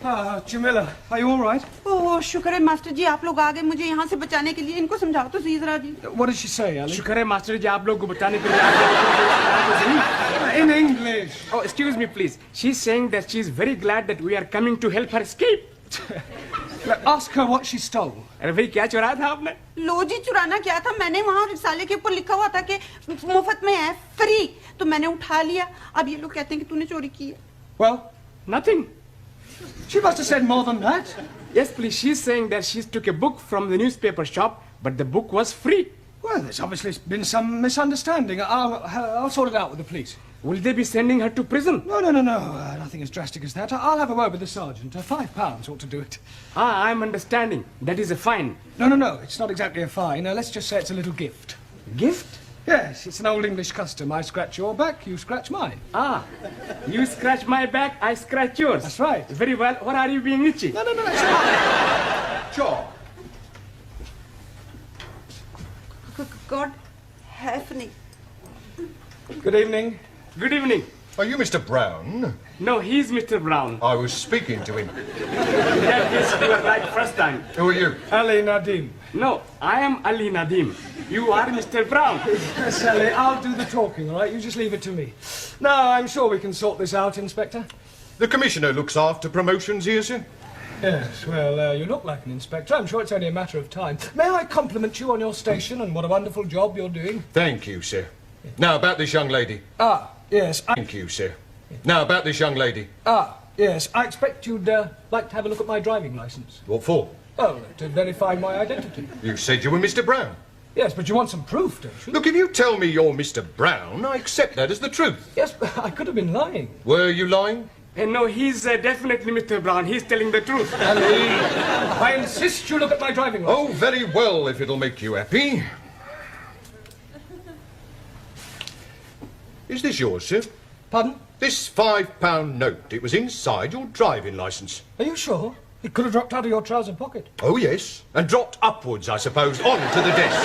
Jamila, are you all right? ओह शुक्र है master जी आप लोग आ गए मुझे यहाँ से बचाने के लिए इनको समझाओ तो सही जरा जी What did she say, Ali? शुक्र है मास्टर जी आप लोग को बचाने के लिए आ गए। In English. Oh, excuse me, please. She's saying that she's very glad that we are coming to help her escape. Ask her what she stole. अरे भाई क्या चुराया था आपने? लो जी चुराना क्या था मैंने वहाँ रिसाले के ऊपर लिखा हुआ था कि मुफ्त में है फ्री तो मैंने उठा लिया अब ये लोग कहते हैं कि तूने चोरी की है Well, Nothing. she must have said more than that. Yes, please. She's saying that she took a book from the newspaper shop, but the book was free. Well, there's obviously been some misunderstanding. I'll sort it out with the police. Will they be sending her to prison? No. Nothing as drastic as that. I'll have a word with the sergeant. £5 ought to do it. Ah, I'm understanding. That is a fine. No. It's not exactly a fine. Let's just say it's a little gift. Gift? Yes, it's an old English custom. I scratch your back, you scratch mine. Ah, you scratch my back, I scratch yours. That's right. Very well. What are you being itchy? No, it's not. Sure. God help me Good evening. Good evening. Are you Mr. Brown? No, he's Mr. Brown. I was speaking to him. Yes, you were right first time. Who are you? Ali Nadim. No, I am Ali Nadim. You are Mr. Brown. Yes, Ali, I'll do the talking, all right? You just leave it to me. No, I'm sure we can sort this out, Inspector. The Commissioner looks after promotions here, sir. Yes, well, you look like an inspector. I'm sure it's only a matter of time. May I compliment you on your station and what a wonderful job you're doing? Thank you, sir. Now, about this young lady. Yes, Thank you, sir. Now, about this young lady. yes, I expect you'd like to have a look at my driving licence. What for? Oh, to verify my identity. You said you were Mr. Brown. Yes, but you want some proof, don't you? Look, if you tell me you're Mr. Brown, I accept that as the truth. Yes, but I could have been lying. Were you lying? No, he's definitely Mr. Brown. He's telling the truth. Ali, I insist you look at my driving licence. Oh, very well, if it'll make you happy. Is this yours, sir? Pardon? This £5 note, it was inside your driving licence. Are you sure? It could have dropped out of your trouser pocket. Oh, yes. And dropped upwards, I suppose, onto the desk.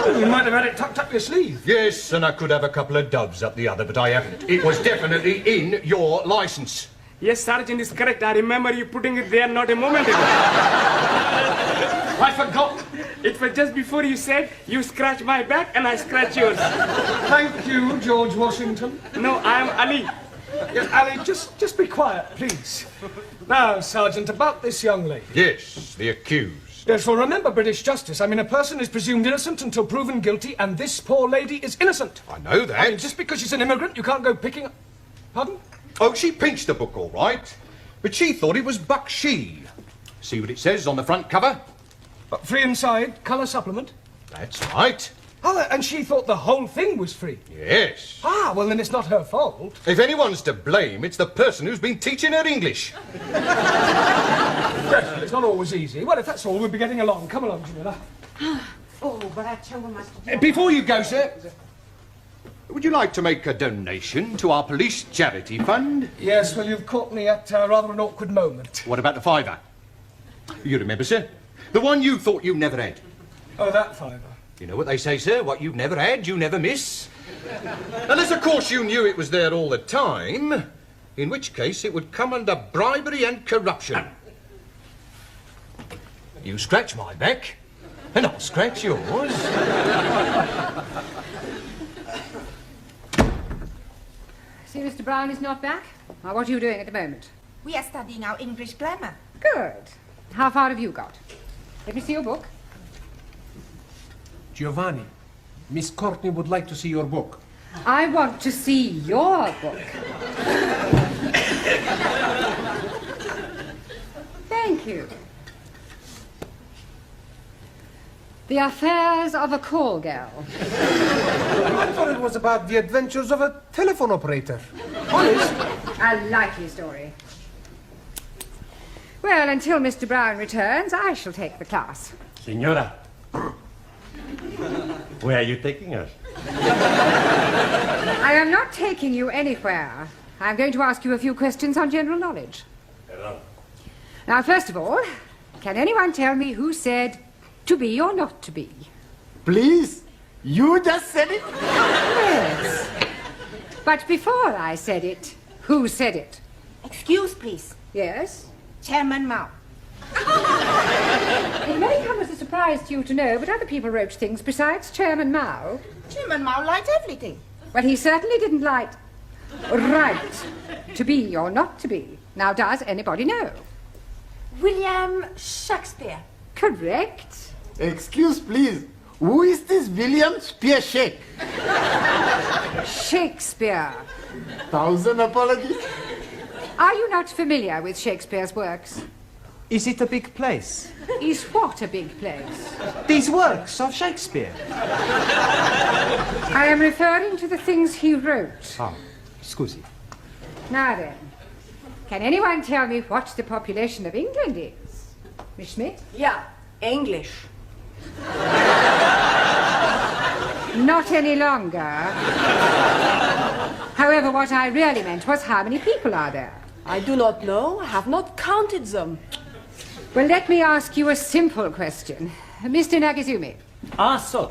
Oh, you might have had it tucked up your sleeve. Yes, and I could have a couple of doves up the other, but I haven't. It was definitely in your licence. Yes, Sergeant is correct. I remember you putting it there not a moment ago. I forgot. It was just before you said, you scratch my back and I scratch yours. Thank you, George Washington. No, I am Ali. Yes, Ali, just be quiet, please. Now, Sergeant, about this young lady. Yes, the accused. Yes, well, remember British justice. I mean, a person is presumed innocent until proven guilty, and this poor lady is innocent. I know that. I mean, just because she's an immigrant, you can't go picking... Pardon? Oh, she pinched the book, all right. But she thought it was Bakshi. See what it says on the front cover? Free inside, colour supplement. That's right. Oh, and she thought the whole thing was free. Yes. Ah, well, then it's not her fault. If anyone's to blame, it's the person who's been teaching her English. Yes, it's not always easy. Well, if that's all, we'll be getting along. Come along, Jamila. Oh, but I tell you, Master. Before you go, sir, would you like to make a donation to our police charity fund? Yes, well, you've caught me at rather an awkward moment. What about the £5? You remember, sir? The one you thought you never had. Oh, that £5. You know what they say, sir? What you've never had, you never miss. Unless, of course, you knew it was there all the time, in which case it would come under bribery and corruption. You scratch my back, and I'll scratch yours. See, Mr. Brown is not back? Now, what are you doing at the moment? We are studying our English grammar. Good. How far have you got? Let me see your book. Giovanni, Miss Courtney would like to see your book. I want to see your book. Thank you. The Affairs of a Call Girl. I thought it was about the adventures of a telephone operator. Honest. A likely story. Well, until Mr. Brown returns, I shall take the class. Senora, where are you taking us? I am not taking you anywhere. I'm going to ask you a few questions on general knowledge. Hello. Now, first of all, can anyone tell me who said to be or not to be? Please, you just said it. Yes. But before I said it, who said it? Excuse, please. Yes? Chairman Mao. It may come as a surprise to you to know, but other people wrote things besides Chairman Mao. Chairman Mao liked everything. Well, he certainly didn't like right to be or not to be. Now, does anybody know? William Shakespeare. Correct. Excuse, please. Who is this William Spearshake? Shakespeare. Thousand apologies. Are you not familiar with Shakespeare's works? Is it a big place? Is what a big place? These works of Shakespeare. I am referring to the things he wrote. Oh, scusi. Now then, can anyone tell me what the population of England is? Miss Schmidt? Yeah, English. Not any longer. However, what I really meant was how many people are there? I do not know. I have not counted them. Well, let me ask you a simple question. Mr. Nagazumi, Ah, so.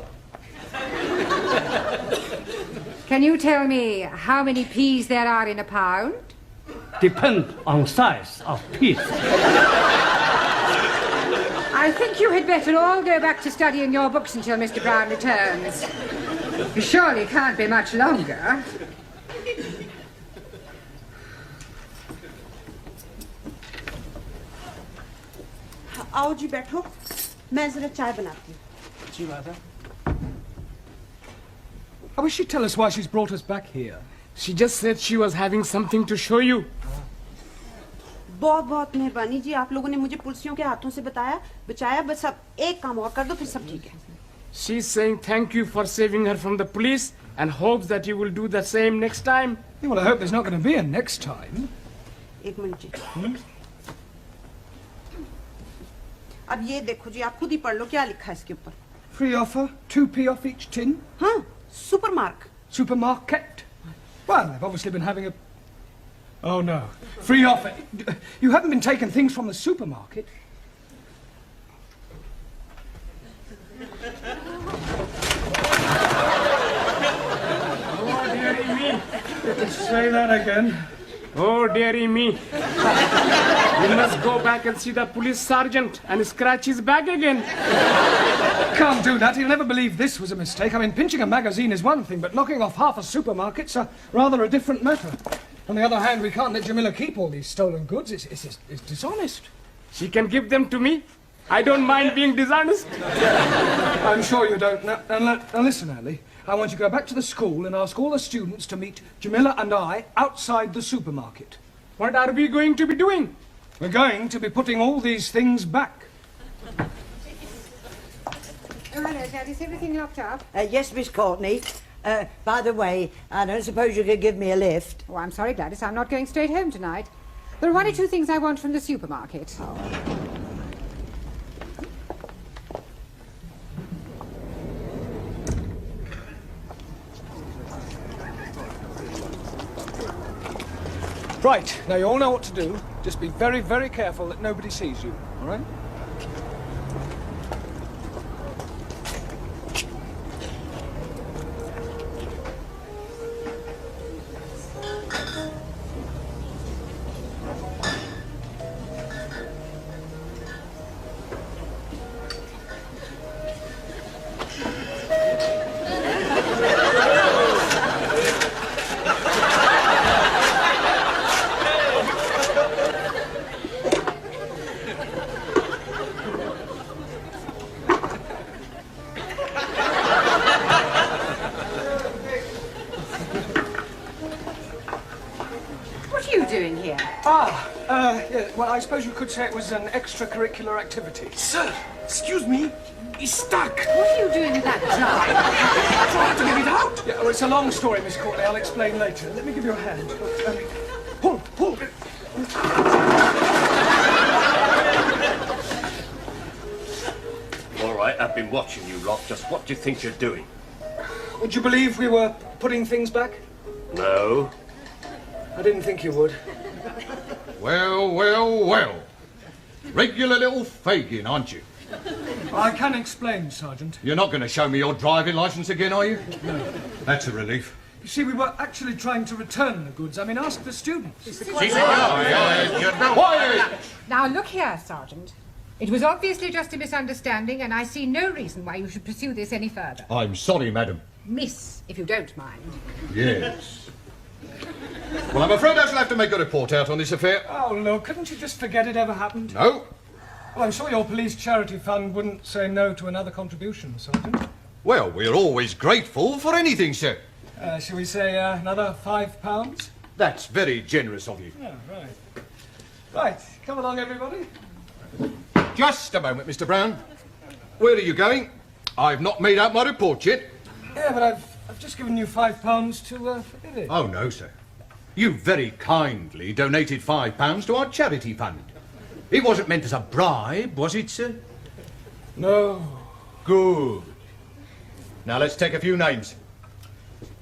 can you tell me how many peas there are in a pound? Depend on size of piece. I think you had better all go back to studying your books until Mr. Brown returns. Surely can't be much longer. आओ जी बैठो मैं जरा चाय बनाती हूँ Gee, Mother. I wish she'd tell us why she's brought us back here. She just said she was having something to show you. बहुत बहुत मेहरबानी जी आप लोगों ने मुझे पुलिसियों के हाथों से बचाया बस अब एक काम और कर दो फिर सब ठीक है She's saying thank you for saving her from the police and hopes that you will do the same next time. Yeah, well, I hope there's not going to be a next time. एक minute जी अब ये देखो जी आप खुद ही पढ़ लो क्या लिखा है इसके ऊपर Free offer, 2p off each tin. हाँ super mark Supermarket. Well, they've obviously been having a... Oh, no. Free offer. You haven't been taking things from the supermarket. Oh, dearie me. Say that again. Oh, dearie me. You must go back and see the police sergeant and scratch his back again. Can't do that. He'll never believe this was a mistake. I mean, pinching a magazine is one thing, but knocking off half a supermarket's rather a different matter. On the other hand, we can't let Jamila keep all these stolen goods. It's dishonest. She can give them to me. I don't mind being dishonest. I'm sure you don't. Now listen, Ali. I want you to go back to the school and ask all the students to meet Jamila and I outside the supermarket. What are we going to be doing? We're going to be putting all these things back. Oh, hello, Dad. Is everything locked up? Yes, Miss Courtney. By the way, I don't suppose you could give me a lift. Oh, I'm sorry, Gladys. I'm not going straight home tonight. There are one or two things I want from the supermarket. Right, now you all know what to do. Just be very, very careful that nobody sees you, all right? Yeah, well, I suppose you could say it was an extracurricular activity. Sir, excuse me. He's stuck. What are you doing with that jar? Trying to get it out. Yeah, well, it's a long story, Miss Courtney. I'll explain later. Let me give you a hand. Pull. All right, I've been watching you lot. Just what do you think you're doing? Would you believe we were putting things back? No. I didn't think you would. Well. Regular little Fagin, aren't you? I can explain, Sergeant. You're not going to show me your driving licence again, are you? No. That's a relief. You see, we were actually trying to return the goods. I mean, ask the students. Now, look here, Sergeant. It was obviously just a misunderstanding, and I see no reason why you should pursue this any further. I'm sorry, madam. Miss, if you don't mind. Yes. Well, I'm afraid I shall have to make a report out on this affair. Oh, look, couldn't you just forget it ever happened? No. Well, I'm sure your police charity fund wouldn't say no to another contribution, Sergeant. Well, we're always grateful for anything, sir. Shall we say another £5? That's very generous of you. Yeah, right. Right, come along, everybody. Just a moment, Mr. Brown. Where are you going? I've not made out my report yet. Yeah, but I've just given you £5 to forget it. Oh, no, sir. You very kindly donated £5 to our charity fund. It wasn't meant as a bribe, was it, sir? No. Good. Now, let's take a few names.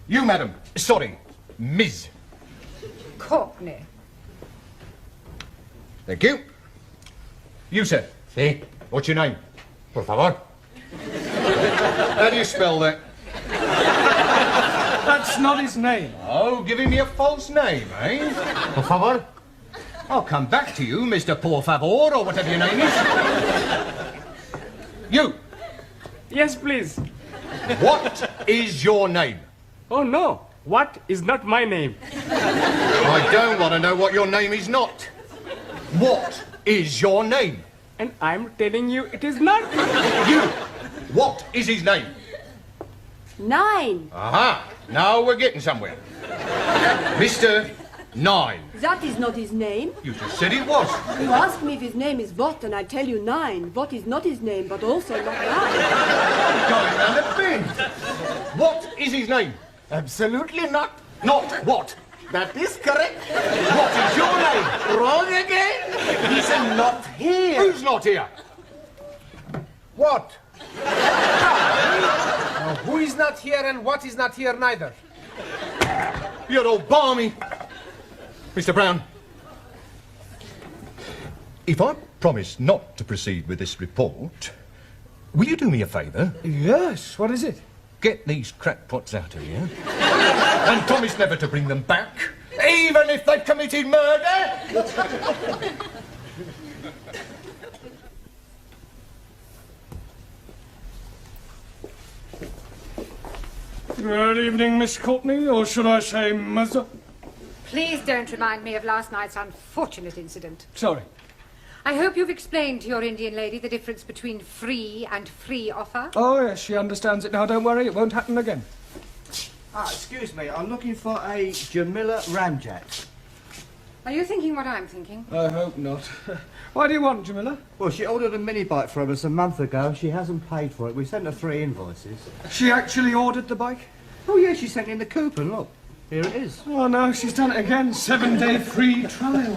You, madam. Sorry, Ms. Courtney. Thank you. You, sir. Sí. What's your name? Por favor. How do you spell that? That's not his name. Oh, giving me a false name, eh? Por favor. I'll come back to you, Mr. Por Favor, or whatever your name is. You. Yes, please. What is your name? Oh, no. What is not my name? I don't want to know what your name is not. What is your name? And I'm telling you it is not. You. What is his name? 9. Aha. Now we're getting somewhere. Mr. 9. That is not his name. You just said it was. You ask me if his name is what, and I tell you 9. What is not his name, but also not 9. Going round the bend. What is his name? Absolutely not. Not what? That is correct. What is your name? Wrong again. He's not here. Who's not here? What? Now, who is not here and what is not here neither? You're all balmy. Mr. Brown, if I promise not to proceed with this report, will you do me a favour? Yes, what is it? Get these crackpots out of here and promise never to bring them back, even if they've committed murder. Good evening, Miss Courtney, or should I say Mother? Please don't remind me of last night's unfortunate incident. Sorry. I hope you've explained to your Indian lady the difference between free and free offer. Oh, yes, she understands it now. Don't worry, it won't happen again. Excuse me, I'm looking for a Jamila Ramjet. Are you thinking what I'm thinking? I hope not. Why do you want, Jamila? Well, she ordered a mini bike from us a month ago and she hasn't paid for it. We sent her 3 invoices. She actually ordered the bike? Oh, yeah, she sent in the coupon, look. Here it is. Oh, no, she's done it again. 7-day free trial.